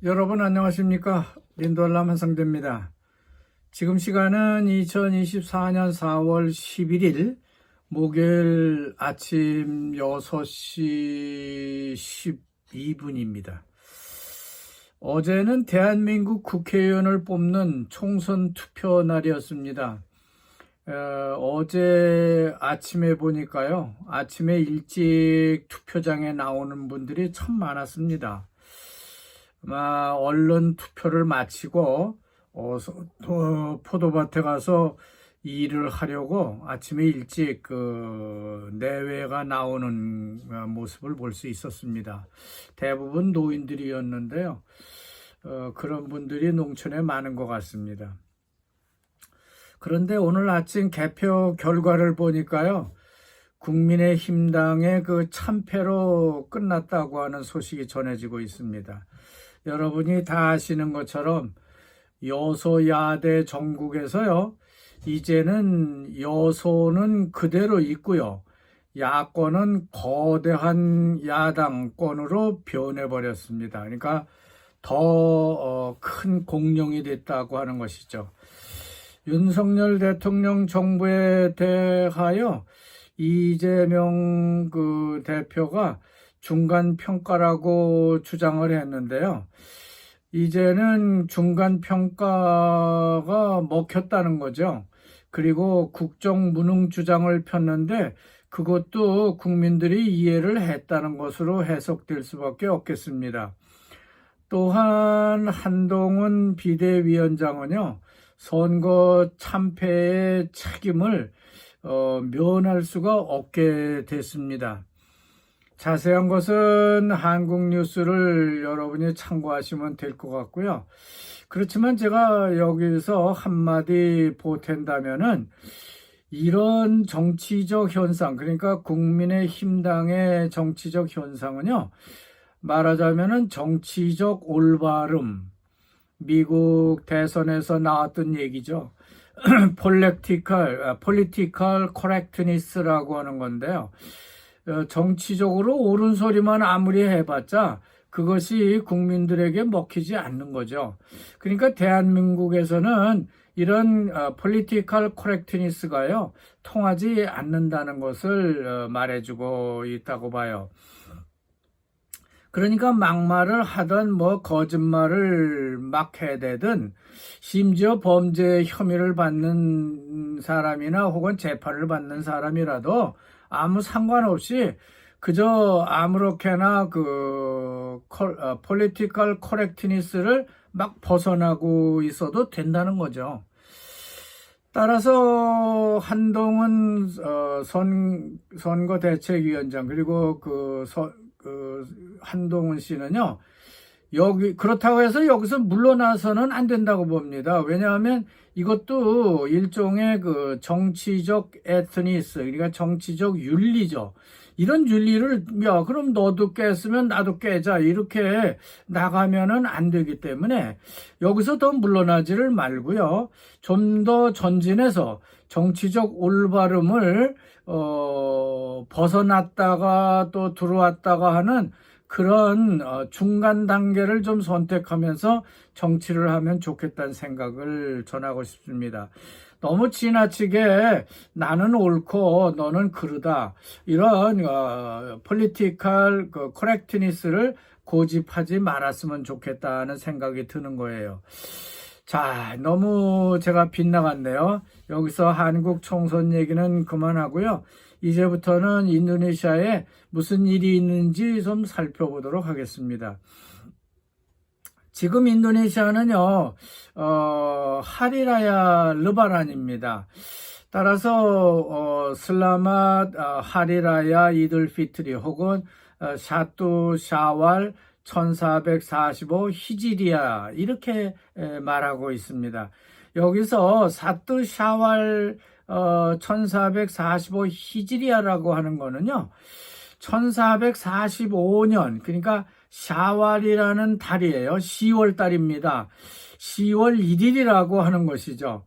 여러분 안녕하십니까? 인도알람 한상대입니다. 지금 시간은 2024년 4월 11일 목요일 아침 6시 12분입니다. 어제는 대한민국 국회의원을 뽑는 총선 투표 날이었습니다. 어제 아침에 보니까요. 아침에 일찍 투표장에 나오는 분들이 참 많았습니다. 얼른 투표를 마치고 포도밭에 가서 일을 하려고 아침에 일찍 내외가 나오는 모습을 볼 수 있었습니다. 대부분 노인들이었는데요. 그런 분들이 농촌에 많은 것 같습니다. 그런데 오늘 아침 개표 결과를 보니까요. 국민의힘당의 참패로 끝났다고 하는 소식이 전해지고 있습니다. 여러분이 다 아시는 것처럼 여소야대 정국에서요. 이제는 여소는 그대로 있고요. 야권은 거대한 야당권으로 변해버렸습니다. 그러니까 더 큰 공룡이 됐다고 하는 것이죠. 윤석열 대통령 정부에 대하여 이재명 대표가 중간평가라고 주장을 했는데요. 이제는 중간평가가 먹혔다는 거죠. 그리고 국정무능 주장을 폈는데 그것도 국민들이 이해를 했다는 것으로 해석될 수밖에 없겠습니다. 또한 한동훈 비대위원장은요. 선거 참패의 책임을 면할 수가 없게 됐습니다. 자세한 것은 한국뉴스를 여러분이 참고하시면 될 것 같고요. 그렇지만 제가 여기서 한마디 보탠다면은 이런 정치적 현상, 그러니까 국민의힘당의 정치적 현상은요, 말하자면은 정치적 올바름, 미국 대선에서 나왔던 얘기죠. political correctness라고 하는 건데요. 정치적으로 옳은 소리만 아무리 해봤자 그것이 국민들에게 먹히지 않는 거죠. 그러니까 대한민국에서는 이런 political correctness가요, 통하지 않는다는 것을 말해주고 있다고 봐요. 그러니까 막말을 하든 거짓말을 막 해대든 심지어 범죄 혐의를 받는 사람이나 혹은 재판을 받는 사람이라도 아무 상관없이 그저 아무렇게나 political correctness를 막 벗어나고 있어도 된다는 거죠. 따라서 한동훈 선거대책위원장 그리고 한동훈 씨는요. 그렇다고 해서 여기서 물러나서는 안 된다고 봅니다. 왜냐하면 이것도 일종의 정치적 에트니스, 그러니까 정치적 윤리죠. 이런 윤리를, 그럼 너도 깼으면 나도 깨자, 이렇게 나가면은 안 되기 때문에 여기서 더 물러나지를 말고요. 좀 더 전진해서 정치적 올바름을, 벗어났다가 또 들어왔다가 하는 그런 중간 단계를 좀 선택하면서 정치를 하면 좋겠다는 생각을 전하고 싶습니다. 너무 지나치게 나는 옳고 너는 그르다 이런 political correctness를 고집하지 말았으면 좋겠다는 생각이 드는 거예요. 자, 너무 제가 빗나갔네요. 여기서 한국 총선 얘기는 그만하고요. 이제부터는 인도네시아에 무슨 일이 있는지 좀 살펴보도록 하겠습니다. 지금 인도네시아는요, 하리라야 르바란입니다. 따라서 슬라맛 하리라야 이들 피트리 혹은 샤투 샤왈 1445 히지리아 이렇게 말하고 있습니다. 여기서 사뚜 샤왈 1445 히지리아라고 하는 거는요. 1445년 그러니까 샤왈이라는 달이에요. 10월 달입니다. 10월 1일이라고 하는 것이죠.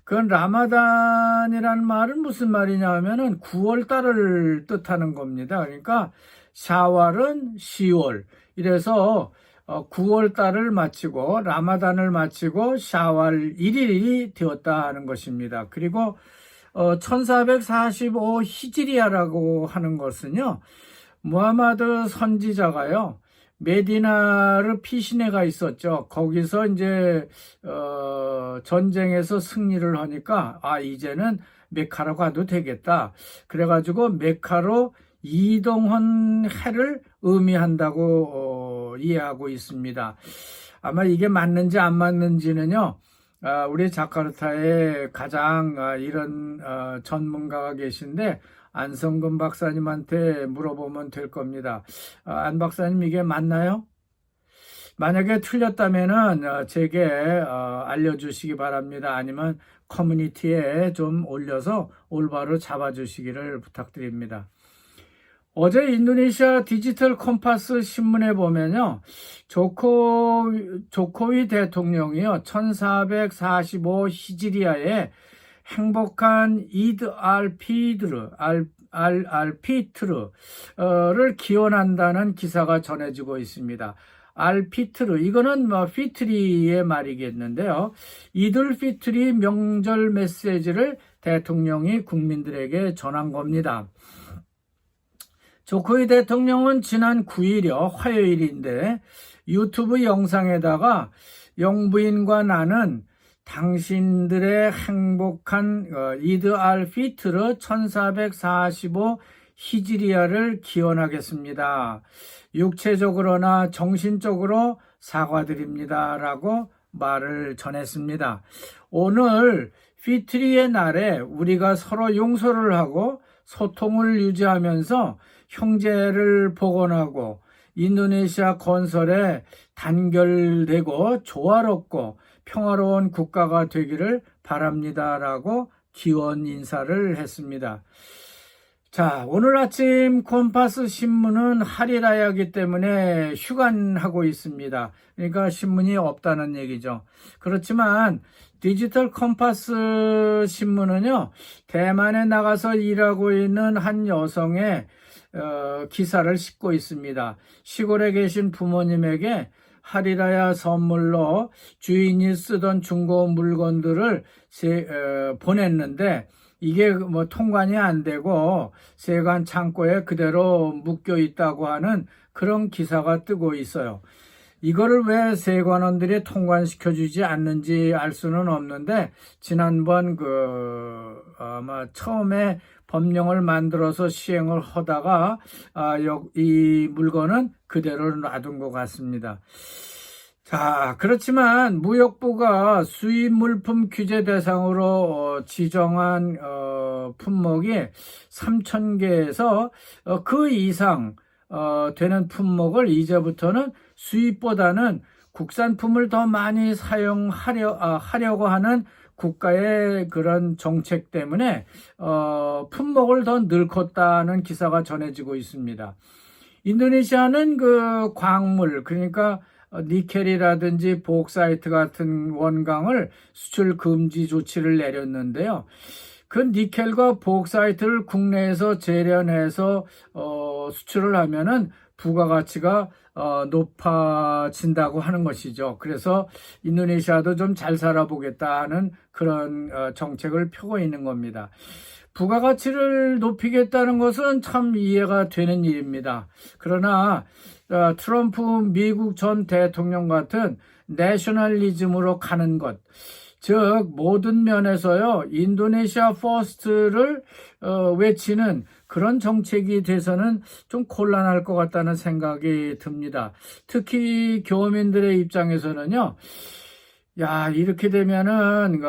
그건 라마단이라는 말은 무슨 말이냐 하면은 9월 달을 뜻하는 겁니다. 그러니까 샤왈은 10월. 이래서 9월 달을 마치고 라마단을 마치고 샤왈 1일이 되었다 하는 것입니다. 그리고 1445 히지리아라고 하는 것은요, 무하마드 선지자가요, 메디나르 피시네가 있었죠. 거기서 이제 전쟁에서 승리를 하니까 이제는 메카로 가도 되겠다. 그래가지고 메카로 이동한 해를 의미한다고 이해하고 있습니다. 아마 이게 맞는지 안 맞는지는요, 우리 자카르타에 가장 이런 전문가가 계신데 안성근 박사님한테 물어보면 될 겁니다. 안 박사님, 이게 맞나요? 만약에 틀렸다면은 제게 알려주시기 바랍니다. 아니면 커뮤니티에 좀 올려서 올바로 잡아주시기를 부탁드립니다. 어제 인도네시아 디지털 컴파스 신문에 보면요, 조코위 대통령이요, 1445 히지리아에 행복한 이드 알피트르를 기원한다는 기사가 전해지고 있습니다. 알피트르, 이거는 피트리의 말이겠는데요. 이들 피트리 명절 메시지를 대통령이 국민들에게 전한 겁니다. 조코위 대통령은 지난 9일이요, 화요일인데 유튜브 영상에다가 영부인과 나는 당신들의 행복한 이드 알 피트르 1445 히지리아를 기원하겠습니다. 육체적으로나 정신적으로 사과드립니다. 라고 말을 전했습니다. 오늘 피트리의 날에 우리가 서로 용서를 하고 소통을 유지하면서 형제를 복원하고 인도네시아 건설에 단결되고 조화롭고 평화로운 국가가 되기를 바랍니다. 라고 기원 인사를 했습니다. 자, 오늘 아침 콤파스 신문은 할일하야기 때문에 휴관하고 있습니다. 그러니까 신문이 없다는 얘기죠. 그렇지만 디지털 컴파스 신문은요, 대만에 나가서 일하고 있는 한 여성의 기사를 싣고 있습니다. 시골에 계신 부모님에게 할일하야 선물로 주인이 쓰던 중고 물건들을 보냈는데 이게 통관이 안 되고 세관 창고에 그대로 묶여 있다고 하는 그런 기사가 뜨고 있어요. 이거를 왜 세관원들이 통관시켜주지 않는지 알 수는 없는데, 지난번 아마 처음에 법령을 만들어서 시행을 하다가 이 물건은 그대로 놔둔 것 같습니다. 자, 그렇지만 무역부가 수입 물품 규제 대상으로 지정한 품목이 3,000개에서 그 이상 되는 품목을 이제부터는 수입보다는 국산품을 더 많이 하려고 하는 국가의 그런 정책 때문에 품목을 더 늘컸다는 기사가 전해지고 있습니다. 인도네시아는 그 광물, 그러니까 니켈이라든지 복사이트 같은 원강을 수출 금지 조치를 내렸는데요. 그 니켈과 복사이트를 국내에서 재련해서 수출을 하면은 부가가치가 높아진다고 하는 것이죠. 그래서 인도네시아도 좀 잘 살아보겠다는 그런 정책을 펴고 있는 겁니다. 부가가치를 높이겠다는 것은 참 이해가 되는 일입니다. 그러나 트럼프 미국 전 대통령 같은 내셔널리즘으로 가는 것, 즉 모든 면에서요, 인도네시아 퍼스트를 외치는 그런 정책이 돼서는 좀 곤란할 것 같다는 생각이 듭니다. 특히 교민들의 입장에서는요, 야, 이렇게 되면은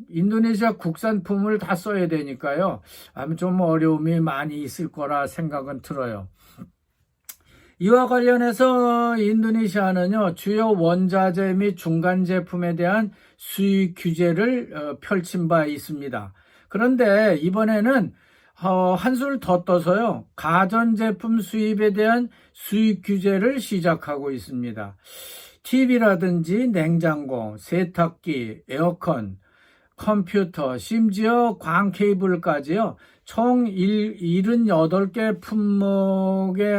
인도네시아 국산품을 다 써야 되니까요, 아마 좀 어려움이 많이 있을 거라 생각은 들어요. 이와 관련해서 인도네시아는요, 주요 원자재 및 중간 제품에 대한 수입 규제를 펼친 바 있습니다. 그런데 이번에는 한술 더 떠서요, 가전제품 수입에 대한 수입 규제를 시작하고 있습니다. TV라든지 냉장고, 세탁기, 에어컨, 컴퓨터, 심지어 광 케이블까지요, 총 78개 품목에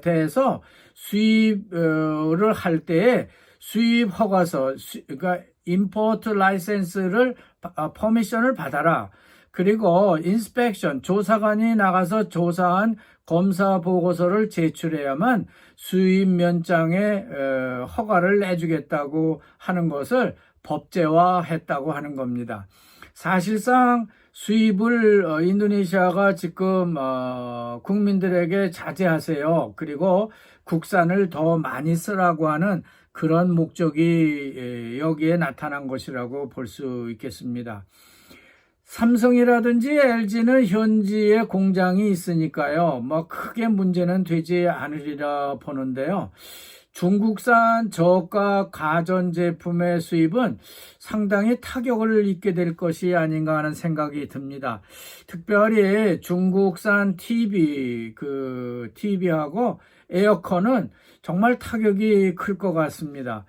대해서 수입을 할 때에 수입 허가서, 그러니까 임포트 라이센스를 퍼미션을 받아라. 그리고 인스펙션, 조사관이 나가서 조사한 검사 보고서를 제출해야만 수입 면장에 허가를 내주겠다고 하는 것을 법제화했다고 하는 겁니다. 사실상 수입을 인도네시아가 지금 국민들에게 자제하세요. 그리고 국산을 더 많이 쓰라고 하는 그런 목적이 여기에 나타난 것이라고 볼 수 있겠습니다. 삼성이라든지 LG는 현지에 공장이 있으니까요. 뭐 크게 문제는 되지 않으리라 보는데요. 중국산 저가 가전제품의 수입은 상당히 타격을 입게 될 것이 아닌가 하는 생각이 듭니다. 특별히 중국산 TV하고 에어컨은 정말 타격이 클 것 같습니다.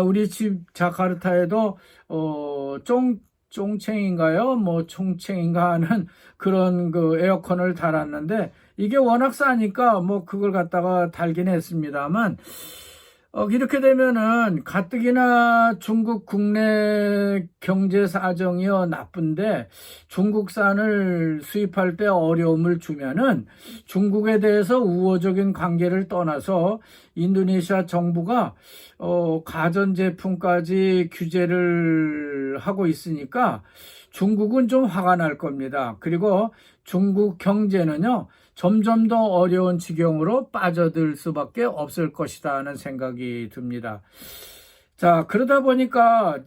우리 집 자카르타에도 쫑챙인가요? 뭐 총챙인가 하는 그런 그 에어컨을 달았는데 이게 워낙 싸니까 뭐 그걸 갖다가 달긴 했습니다만 이렇게 되면은 가뜩이나 중국 국내 경제 사정이 나쁜데 중국산을 수입할 때 어려움을 주면은 중국에 대해서 우호적인 관계를 떠나서 인도네시아 정부가 가전제품까지 규제를 하고 있으니까 중국은 좀 화가 날 겁니다. 그리고 중국 경제는요, 점점 더 어려운 지경으로 빠져들 수밖에 없을 것이다 하는 생각이 듭니다. 자, 그러다 보니까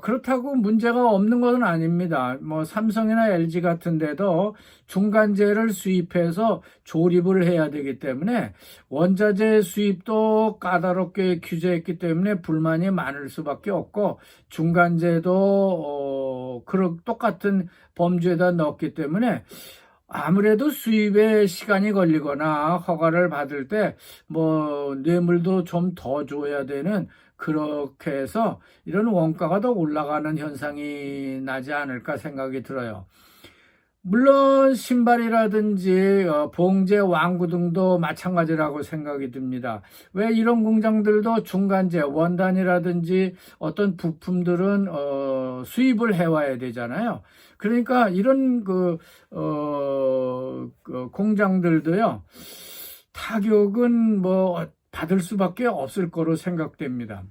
그렇다고 문제가 없는 것은 아닙니다. 뭐 삼성이나 LG 같은 데도 중간재를 수입해서 조립을 해야 되기 때문에 원자재 수입도 까다롭게 규제했기 때문에 불만이 많을 수밖에 없고 중간재도 똑같은 범주에다 넣었기 때문에 아무래도 수입에 시간이 걸리거나 허가를 받을 때 뭐 뇌물도 좀 더 줘야 되는, 그렇게 해서 이런 원가가 더 올라가는 현상이 나지 않을까 생각이 들어요. 물론 신발이라든지 봉제, 왕구 등도 마찬가지라고 생각이 듭니다. 왜 이런 공장들도 중간재, 원단이라든지 어떤 부품들은 수입을 해와야 되잖아요. 그러니까 이런 공장들도요, 타격은 뭐 받을 수밖에 없을 거로 생각됩니다.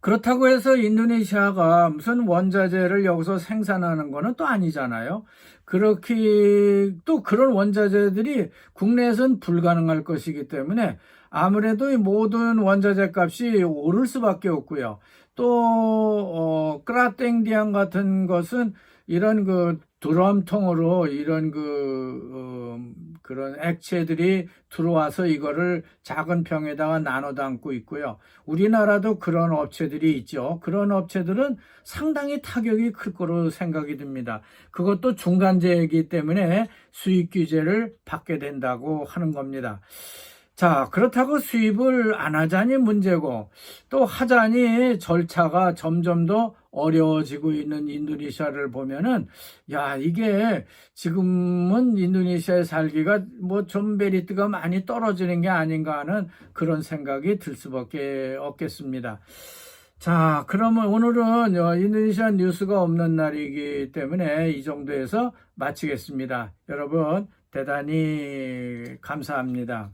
그렇다고 해서 인도네시아가 무슨 원자재를 여기서 생산하는 거는 또 아니잖아요. 그렇게 또 그런 원자재들이 국내에선 불가능할 것이기 때문에 아무래도 이 모든 원자재 값이 오를 수밖에 없고요. 또 크라땡디안 같은 것은 이런 드럼통으로 이런 그런 액체들이 들어와서 이거를 작은 병에다가 나눠 담고 있고요. 우리나라도 그런 업체들이 있죠. 그런 업체들은 상당히 타격이 클 거로 생각이 듭니다. 그것도 중간재이기 때문에 수입 규제를 받게 된다고 하는 겁니다. 자, 그렇다고 수입을 안 하자니 문제고 또 하자니 절차가 점점 더 어려워지고 있는 인도네시아를 보면은, 야, 이게 지금은 인도네시아에 살기가 뭐 좀 메리트가 많이 떨어지는 게 아닌가 하는 그런 생각이 들 수밖에 없겠습니다. 자, 그러면 오늘은 인도네시아 뉴스가 없는 날이기 때문에 이 정도에서 마치겠습니다. 여러분, 대단히 감사합니다.